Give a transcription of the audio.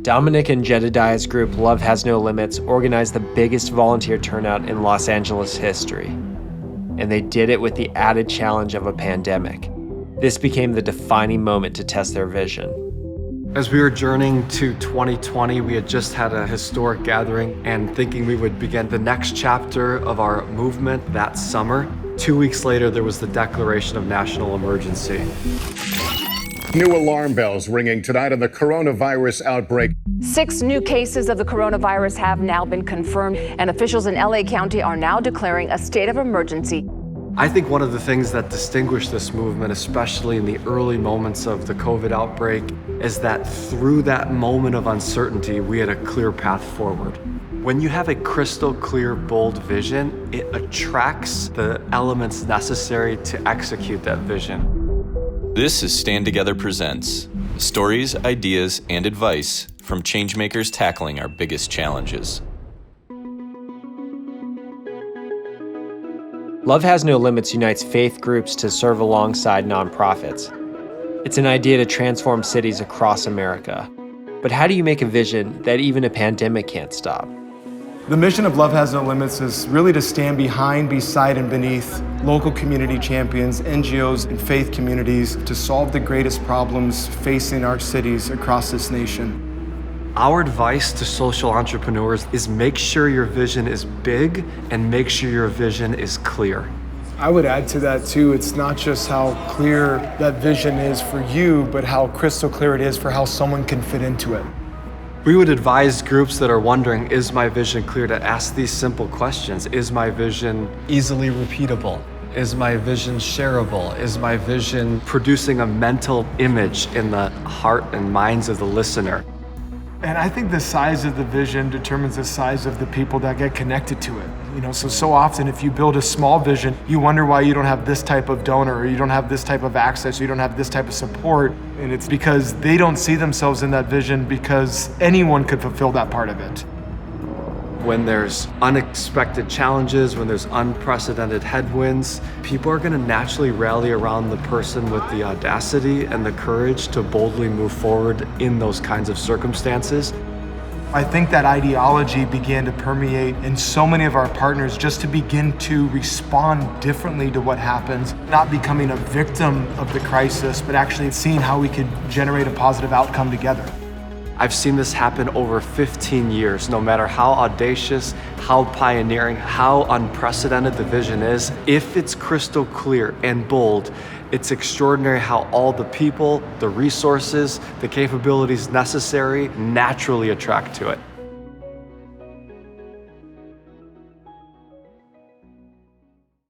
Dominic and Jedidiah's group Love Has No Limits organized the biggest volunteer turnout in Los Angeles history. And they did it with the added challenge of a pandemic. This became the defining moment to test their vision. As we were journeying to 2020, we had just had a historic gathering and thinking we would begin the next chapter of our movement that summer. 2 weeks later, there was the declaration of national emergency. New alarm bells ringing tonight on the coronavirus outbreak. 6 new cases of the coronavirus have now been confirmed, and officials in LA County are now declaring a state of emergency. I think one of the things that distinguished this movement, especially in the early moments of the COVID outbreak, is that through that moment of uncertainty, we had a clear path forward. When you have a crystal clear, bold vision, it attracts the elements necessary to execute that vision. This is Stand Together Presents stories, ideas, and advice from changemakers tackling our biggest challenges. Love Has No Limits unites faith groups to serve alongside nonprofits. It's an idea to transform cities across America. But how do you make a vision that even a pandemic can't stop? The mission of Love Has No Limits is really to stand behind, beside, and beneath local community champions, NGOs, and faith communities to solve the greatest problems facing our cities across this nation. Our advice to social entrepreneurs is make sure your vision is big and make sure your vision is clear. I would add to that too, it's not just how clear that vision is for you, but how crystal clear it is for how someone can fit into it. We would advise groups that are wondering, is my vision clear, to ask these simple questions. Is my vision easily repeatable? Is my vision shareable? Is my vision producing a mental image in the heart and minds of the listener? And I think the size of the vision determines the size of the people that get connected to it. So often if you build a small vision, you wonder why you don't have this type of donor, or you don't have this type of access, or you don't have this type of support. And it's because they don't see themselves in that vision because anyone could fulfill that part of it. When there's unexpected challenges, when there's unprecedented headwinds, people are going to naturally rally around the person with the audacity and the courage to boldly move forward in those kinds of circumstances. I think that ideology began to permeate in so many of our partners, just to begin to respond differently to what happens, not becoming a victim of the crisis, but actually seeing how we could generate a positive outcome together. I've seen this happen over 15 years. No matter how audacious, how pioneering, how unprecedented the vision is, if it's crystal clear and bold, it's extraordinary how all the people, the resources, the capabilities necessary naturally attract to it.